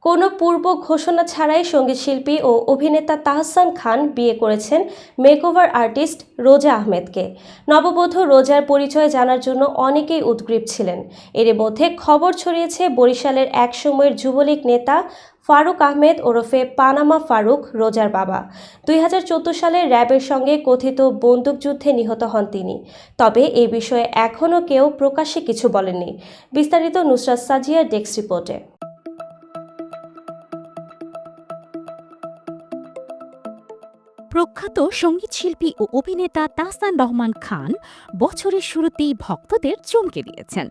কোনো পূর্ব ঘোষণা ছাড়াই সঙ্গীতশিল্পী ও অভিনেতা তাহসান খান বিয়ে করেছেন মেকওভার আর্টিস্ট রোজা আহমেদকে। নববধূ রোজার পরিচয় জানার জন্য অনেকেই উদগ্রীব ছিলেন। এর মধ্যে খবর ছড়িয়েছে বরিশালের একসময়ের যুবলীগ নেতা ফারুক আহমেদ ওরফে পানামা ফারুক রোজার বাবা। 2014 সালে র্যাবের সঙ্গে কথিত বন্দুকযুদ্ধে নিহত হন তিনি। তবে এ বিষয়ে এখনও কেউ প্রকাশ্যে কিছু বলেননি। বিস্তারিত নুসরাত সাজিয়ার ডেস্ক রিপোর্টে। প্রখ্যাত সঙ্গীতশিল্পী ও অভিনেতা তাহসান রহমান খান বছরের শুরুতেই ভক্তদের চমকে দিয়েছেন।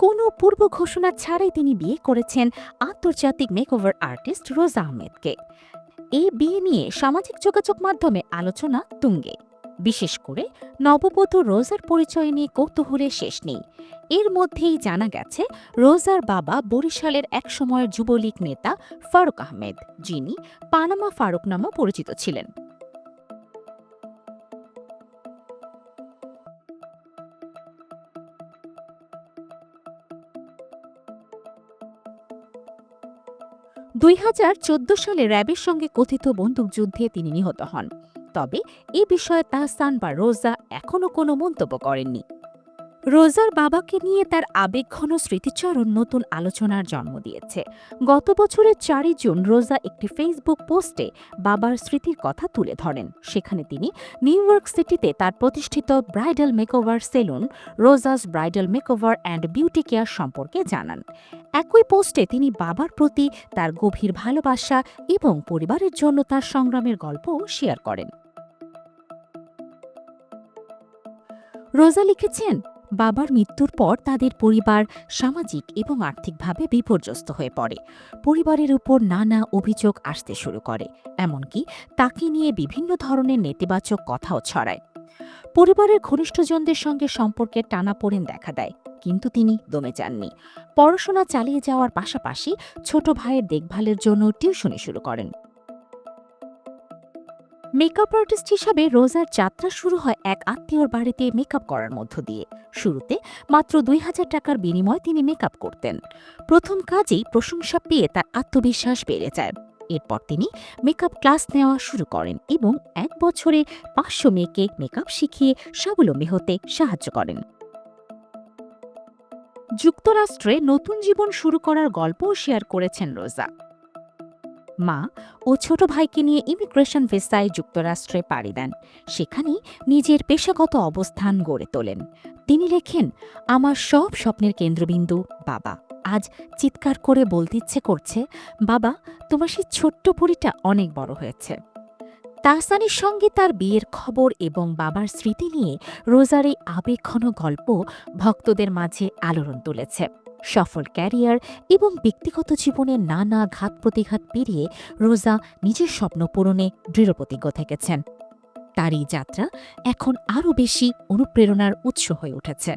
কোনো পূর্ব ঘোষণা ছাড়াই তিনি বিয়ে করেছেন আন্তর্জাতিক মেকওভার আর্টিস্ট রোজা আহমেদকে। এই বিয়ে নিয়ে সামাজিক যোগাযোগ মাধ্যমে আলোচনা তুঙ্গে। বিশেষ করে নববধূ রোজার পরিচয় নিয়ে কৌতূহলের শেষ নেই। এর মধ্যেই জানা গেছে রোজার বাবা বরিশালের একসময়ের যুবলীগ নেতা ফারুক আহমেদ, যিনি পানামা ফারুক নামেও পরিচিত ছিলেন। সালে র্যাবের সঙ্গে কথিত বন্দুকযুদ্ধে তিনি নিহত হন। তবে এ বিষয়ে তাহসান বা রোজা এখনও কোনো মন্তব্য করেননি। রোজার বাবাকে নিয়ে তার আবেগঘন স্মৃতিচারণ নতুন আলোচনার জন্ম দিয়েছে। গত বছরের 4 জুন রোজা একটি ফেসবুক পোস্টে বাবার স্মৃতির কথা তুলে ধরেন। সেখানে তিনি নিউ ইয়র্ক সিটিতে তার প্রতিষ্ঠিত bridal makeover salon Roja's bridal makeover and beauty care সম্পর্কে জানান। একই পোস্টে তিনি বাবার প্রতি তার গভীর ভালোবাসা এবং পরিবারের জন্য তার সংগ্রামের গল্পও শেয়ার করেন। রোজা লিখেছেন, বাবার মৃত্যুর পর তাদের পরিবার সামাজিক এবং আর্থিকভাবে বিপর্যস্ত হয়ে পড়ে। পরিবারের উপর নানা অভিযোগ আসতে শুরু করে, এমনকি তাকে নিয়ে বিভিন্ন ধরনের নেতিবাচক কথাও ছড়ায়। পরিবারের ঘনিষ্ঠজনদের সঙ্গে সম্পর্কের টানাপোড়েন দেখা দেয়, কিন্তু তিনি দমে যাননি। পড়াশোনা চালিয়ে যাওয়ার পাশাপাশি ছোট ভাইয়ের দেখভালের জন্য টিউশনি শুরু করেন। মেকআপ আর্টিস্ট হিসাবে রোজার যাত্রা শুরু হয় এক আত্মীয়র বাড়িতে মেকআপ করার মধ্য দিয়ে। শুরুতে মাত্র 2000 টাকার বিনিময়ে তিনি মেকআপ করতেন। প্রথম কাজেই প্রশংসা পেয়ে তার আত্মবিশ্বাস বেড়ে যায়। এরপর তিনি মেকআপ ক্লাস নেওয়া শুরু করেন এবং 1 বছরে 500 মেয়েকে মেকআপ শিখিয়ে স্বাবলম্বী হতে সাহায্য করেন। যুক্তরাষ্ট্রে নতুন জীবন শুরু করার গল্পও শেয়ার করেছেন রোজা। মা ও ছোট ভাইকে নিয়ে ইমিগ্রেশন ভিসায় যুক্তরাষ্ট্রে পাড়ি দেন। সেখানেই নিজের পেশাগত অবস্থান গড়ে তোলেন। তিনি লেখেন, আমার সব স্বপ্নের কেন্দ্রবিন্দু বাবা। আজ চিৎকার করে বলতে ইচ্ছে করছে, বাবা, তোমার সেই ছোট্ট বুড়িটা অনেক বড় হয়েছে। তাহসানের সঙ্গে তার বিয়ের খবর এবং বাবার স্মৃতি নিয়ে রোজার এই আবেগঘন গল্প ভক্তদের মাঝে আলোড়ন তুলেছে। সফল ক্যারিয়ার এবং ব্যক্তিগত জীবনের নানা ঘাত প্রতিঘাত পেরিয়ে রোজা নিজের স্বপ্ন পূরণে দৃঢ়প্রতিজ্ঞ থেকেছেন। তার এই যাত্রা এখন আরও বেশি অনুপ্রেরণার উৎস হয়ে উঠেছে।